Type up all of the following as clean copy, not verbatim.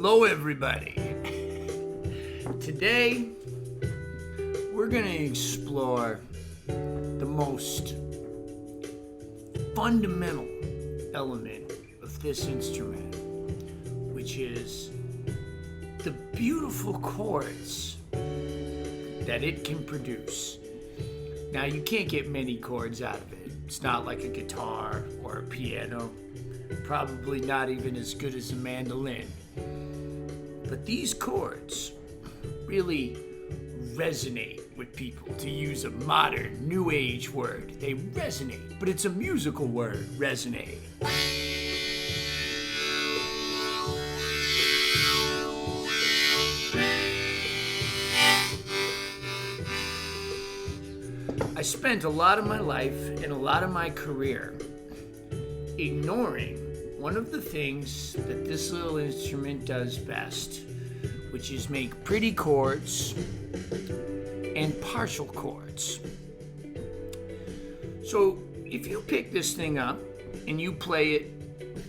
Hello, everybody. Today, we're going to explore the most fundamental element of this instrument, which is the beautiful chords that it can produce. Now, you can't get many chords out of it. It's not like a guitar or a piano, probably not even as good as a mandolin. But these chords really resonate with people, to use a modern, new age word. They resonate, but it's a musical word, resonate. I spent a lot of my life and a lot of my career ignoring one of the things that this little instrument does best, which is make pretty chords and partial chords. So if you pick this thing up and you play it,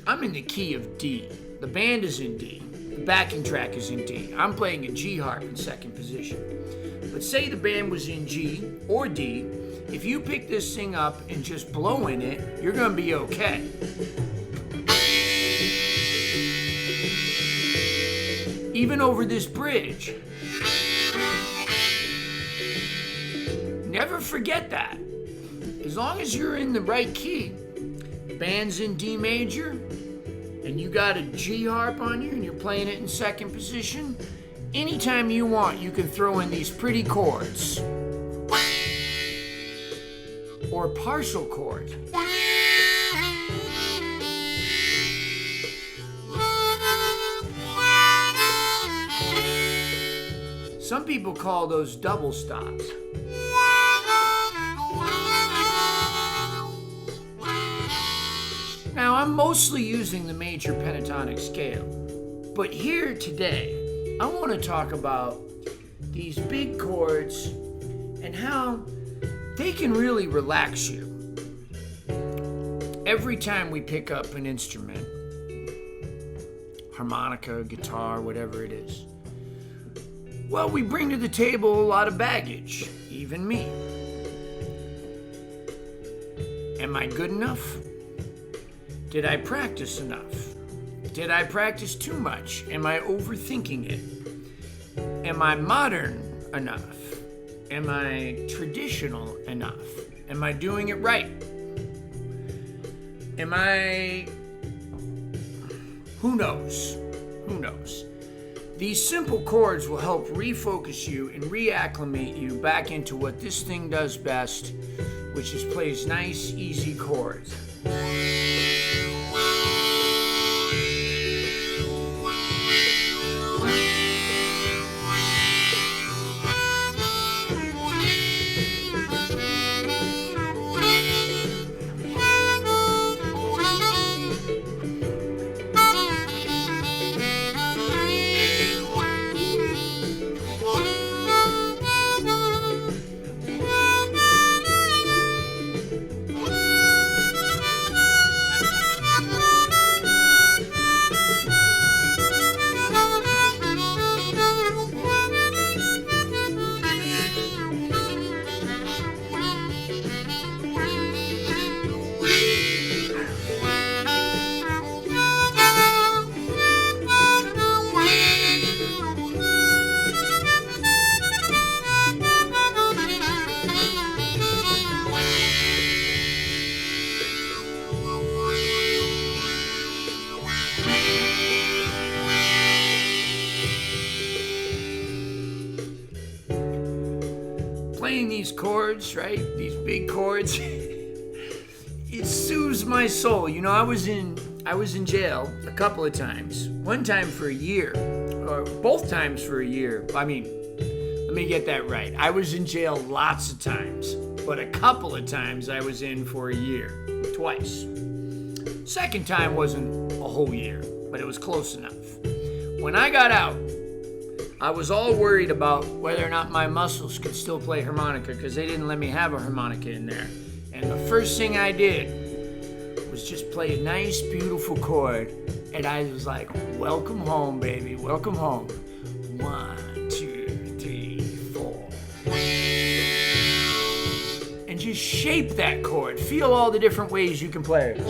I'm in the key of D. The band is in D. The backing track is in D. I'm playing a G harp in second position. But say the band was in G or D, if you pick this thing up and just blow in it, you're gonna be okay. Even over this bridge. Never forget that. As long as you're in the right key, band's in D major, and you got a G harp on you and you're playing it in second position, anytime you want, you can throw in these pretty chords. Or partial chords. Some people call those double stops. Now, I'm mostly using the major pentatonic scale, but here today, I want to talk about these big chords and how they can really relax you. Every time we pick up an instrument, harmonica, guitar, whatever it is, well, we bring to the table a lot of baggage, even me. Am I good enough? Did I practice enough? Did I practice too much? Am I overthinking it? Am I modern enough? Am I traditional enough? Am I doing it right? Am I... Who knows? Who knows? These simple chords will help refocus you and reacclimate you back into what this thing does best, which is plays nice, easy chords. Playing these chords, right? These big chords, it soothes my soul. You know, I was in jail a couple of times. One time for a year, or both times for a year. I mean, let me get that right. I was in jail lots of times, but a couple of times I was in for a year, twice. Second time wasn't a whole year, but it was close enough. When I got out, I was all worried about whether or not my muscles could still play harmonica because they didn't let me have a harmonica in there. And the first thing I did was just play a nice, beautiful chord, and I was like, welcome home, baby, welcome home. 1, 2, 3, 4. And just shape that chord. Feel all the different ways you can play it.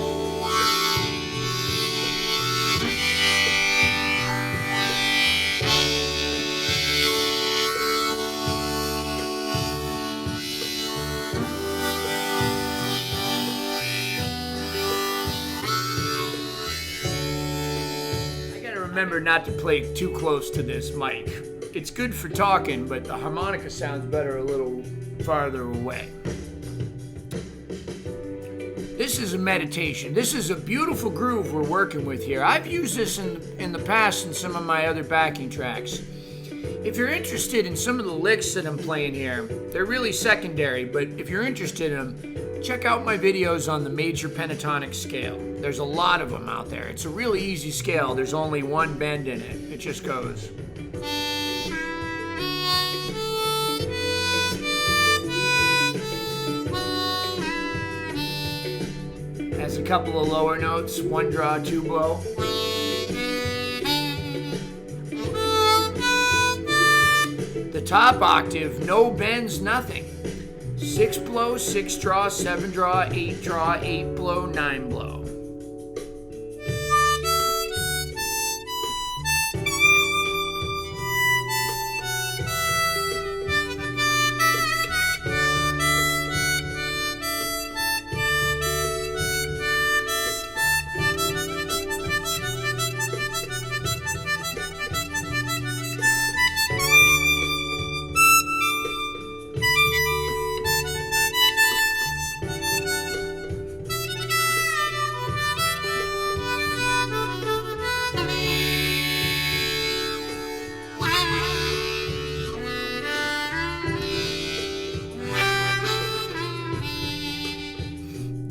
Remember not to play too close to this mic. It's good for talking, but the harmonica sounds better a little farther away. This is a meditation. This is a beautiful groove we're working with here. I've used this in the past in some of my other backing tracks. If you're interested in some of the licks that I'm playing here, they're really secondary, but if you're interested in them, check out my videos on the major pentatonic scale. There's a lot of them out there. It's a really easy scale. There's only one bend in it. It just goes. Has a couple of lower notes, 1 draw, 2 blow. The top octave, no bends, nothing. 6 blow, 6 draw, 7 draw, 8 blow, 9 blow.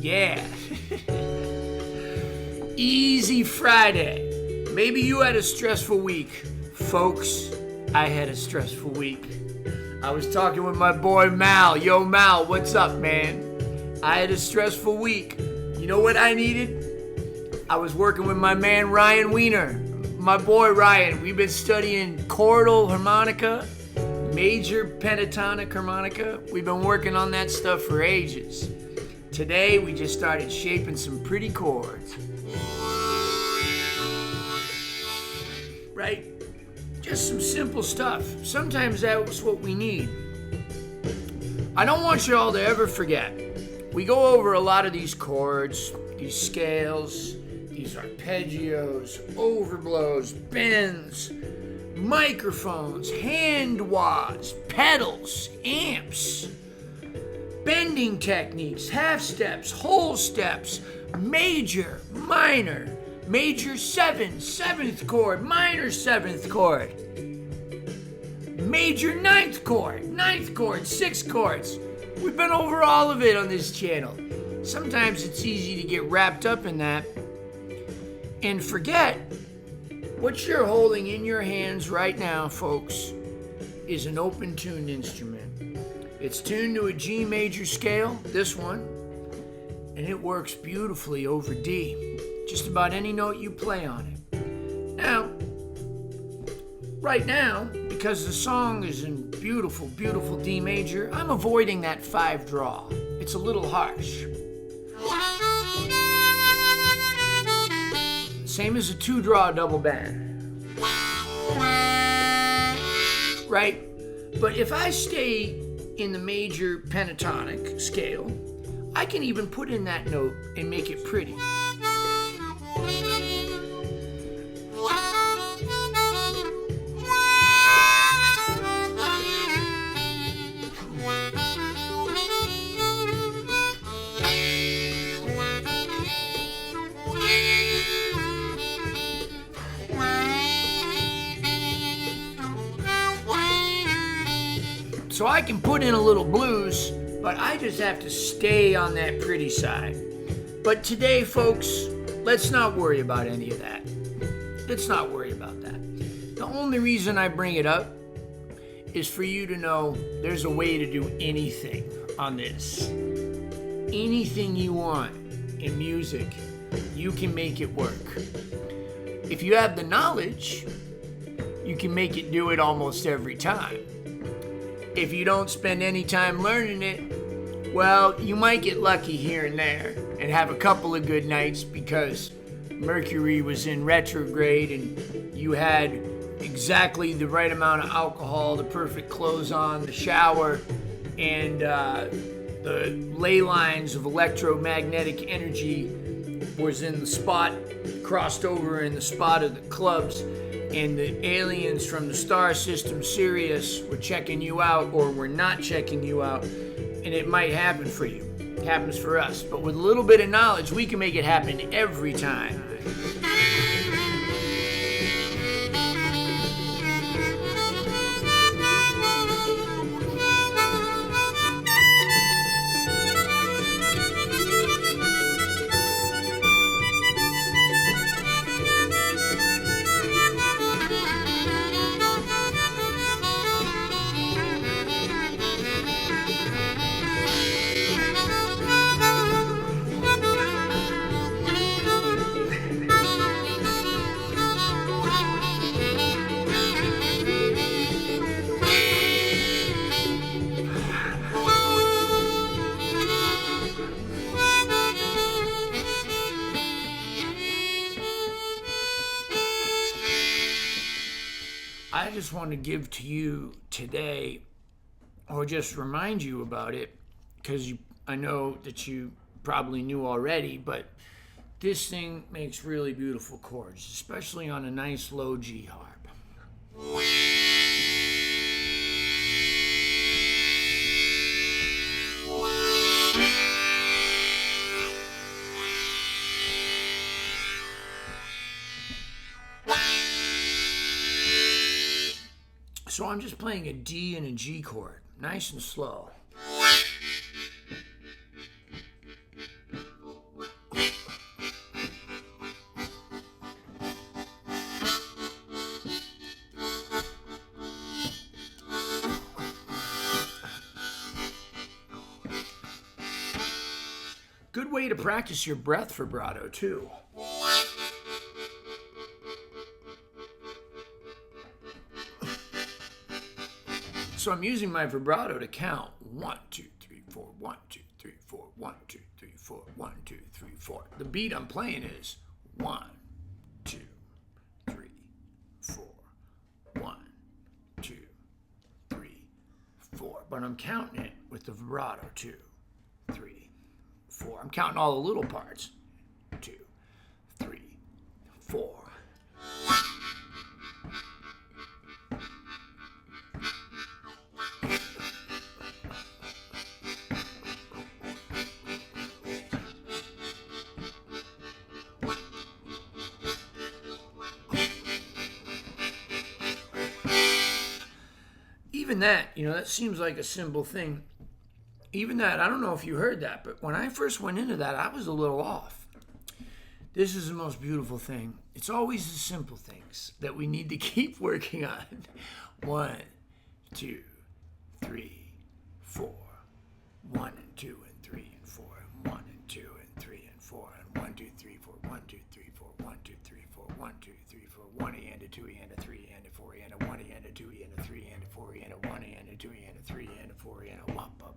Yeah. Easy Friday. Maybe you had a stressful week. Folks, I had a stressful week. I was talking with my boy Mal. Yo, Mal, what's up, man? I had a stressful week. You know what I needed? I was working with my man Ryan Weiner. My boy Ryan. We've been studying chordal harmonica, major pentatonic harmonica. We've been working on that stuff for ages. Today, we just started shaping some pretty chords. Right? Just some simple stuff. Sometimes that's what we need. I don't want you all to ever forget. We go over a lot of these chords, these scales, these arpeggios, overblows, bends, microphones, hand wahs, pedals, amps, bending techniques, half steps, whole steps, major, minor, major 7, 7th chord, minor 7th chord, major 9th chord, 9th chord, 6th chords. We've been over all of it on this channel. Sometimes it's easy to get wrapped up in that and forget what you're holding in your hands right now, folks, is an open-tuned instrument. It's tuned to a G major scale, this one, and it works beautifully over D. Just about any note you play on it. Now, right now, because the song is in beautiful, beautiful D major, I'm avoiding that 5 draw. It's a little harsh. Same as a 2 draw double band. Right? But if I stay in the major pentatonic scale, I can even put in that note and make it pretty. So I can put in a little blues, but I just have to stay on that pretty side. But today, folks, let's not worry about any of that. Let's not worry about that. The only reason I bring it up is for you to know there's a way to do anything on this. Anything you want. in music, you can make it work. If you have the knowledge, you can make it do it almost every time. If you don't spend any time learning it, well, you might get lucky here and there and have a couple of good nights because Mercury was in retrograde and you had exactly the right amount of alcohol, the perfect clothes on, the shower, and the ley lines of electromagnetic energy was in the spot, crossed over in the spot of the clubs, and the aliens from the star system Sirius were checking you out or were not checking you out, and it might happen for you. It happens for us. But with a little bit of knowledge, we can make it happen every time. I just want to give to you today, or just remind you about it, because I know that you probably knew already, but this thing makes really beautiful chords, especially on a nice low G harp. So I'm just playing a D and a G chord, nice and slow. Good way to practice your breath vibrato too. So I'm using my vibrato to count 1, 2, 3, 4, 1, 2, 3, 4, 1, 2, 3, 4, 1, 2, 3, 4. The beat I'm playing is 1, 2, 3, 4, 1, 2, 3, 4. But I'm counting it with the vibrato 2, 3, 4. I'm counting all the little parts. 2, 3, 4. Even that, that seems like a simple thing. Even that, I don't know if you heard that, but when I first went into that, I was a little off. This is the most beautiful thing. It's always the simple things that we need to keep working on. 1, 2, 3, 4. 1 and 2 and 3 and 4. 1 and 2 and 3 and 4. And 1, 2, 3, 4. 1, 2, 3, 4. 1, 2, 3, 4. 1, 2, 3, 4. 1 and a 2 and a 3 and a 4 and a 1 and a 2 and a 3 and a 4 and a 1 and a 2 and a 3 and a 4 and a wop up.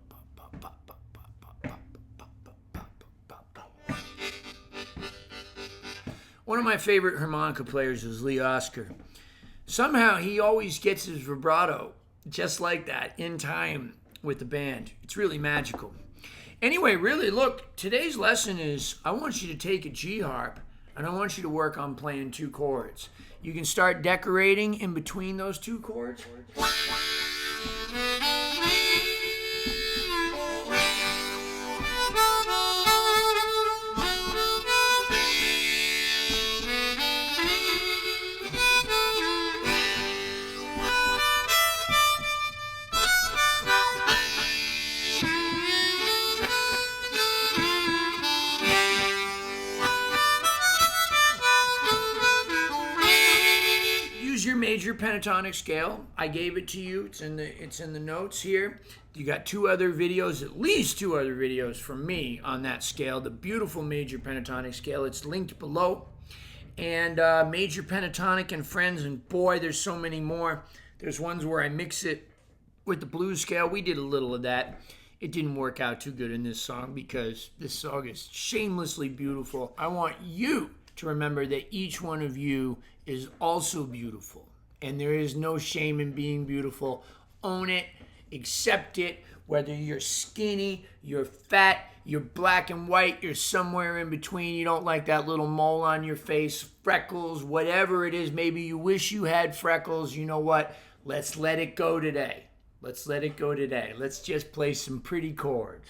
One of my favorite harmonica players is Lee Oskar. Somehow he always gets his vibrato just like that in time with the band. It's really magical. Anyway, really, look, today's lesson is I want you to take a G harp and I want you to work on playing 2 chords. You can start decorating in between those 2 chords. major pentatonic scale. I gave it to you. It's in the notes here. You got 2 other videos, at least 2 other videos from me on that scale, the beautiful major pentatonic scale. It's linked below. And major pentatonic and friends, and boy, there's so many more. There's ones where I mix it with the blues scale. We did a little of that. It didn't work out too good in this song because this song is shamelessly beautiful. I want you to remember that each one of you is also beautiful. And there is no shame in being beautiful. Own it, accept it, whether you're skinny, you're fat, you're black and white, you're somewhere in between, you don't like that little mole on your face, freckles, whatever it is. Maybe you wish you had freckles. You know what? Let's let it go today. Let's let it go today. Let's just play some pretty chords.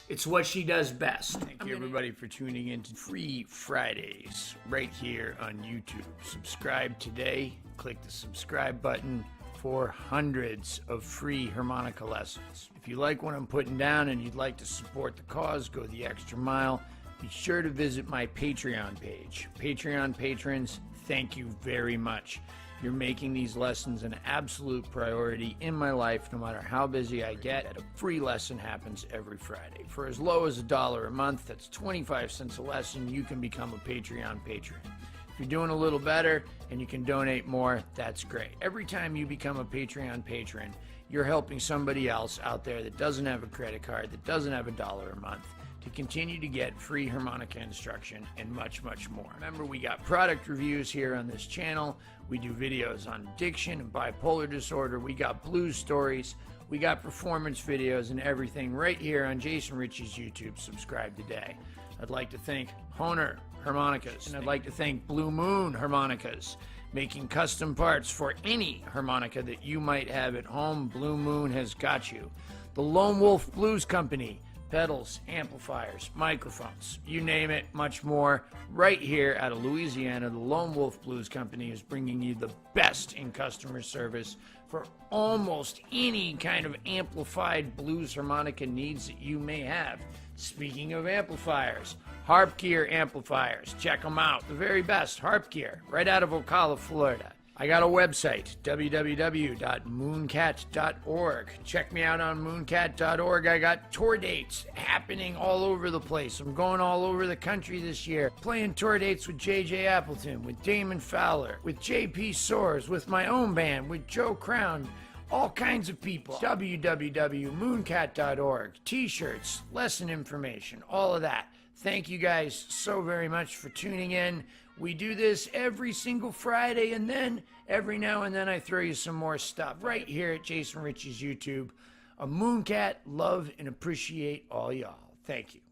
It's what she does best. Thank you, everybody, for tuning in to Free Fridays right here on YouTube. Subscribe today. Click the subscribe button for hundreds of free harmonica lessons. If you like what I'm putting down and you'd like to support the cause, go the extra mile, be sure to visit my Patreon page. Patreon patrons, thank you very much. You're making these lessons an absolute priority in my life. No matter how busy I get, a free lesson happens every Friday. For as low as $1 a month, that's 25 cents a lesson, you can become a Patreon patron. If you're doing a little better and you can donate more, that's great. Every time you become a Patreon patron, you're helping somebody else out there that doesn't have a credit card, that doesn't have $1 a month, to continue to get free harmonica instruction and much, much more. Remember, we got product reviews here on this channel. We do videos on addiction and bipolar disorder. We got blues stories. We got performance videos and everything right here on Jason Ricci's YouTube. Subscribe today. I'd like to thank Hohner Harmonicas, and I'd like to thank Blue Moon Harmonicas, making custom parts for any harmonica that you might have at home. Blue Moon has got you. The Lone Wolf Blues Company, pedals, amplifiers, microphones, you name it, much more. Right here out of Louisiana, the Lone Wolf Blues Company is bringing you the best in customer service for almost any kind of amplified blues harmonica needs that you may have. Speaking of amplifiers, Harp gear amplifiers, check them out. The very best Harp gear, right out of Ocala, Florida. I got a website, www.mooncat.org. Check me out on mooncat.org. I got tour dates happening all over the place. I'm going all over the country this year, playing tour dates with J.J. Appleton, with Damon Fowler, with J.P. Soares, with my own band, with Joe Crown, all kinds of people. www.mooncat.org. T-shirts, lesson information, all of that. Thank you guys so very much for tuning in. We do this every single Friday, and then every now and then I throw you some more stuff right here at Jason Ricci's YouTube. A Mooncat, love and appreciate all y'all. Thank you.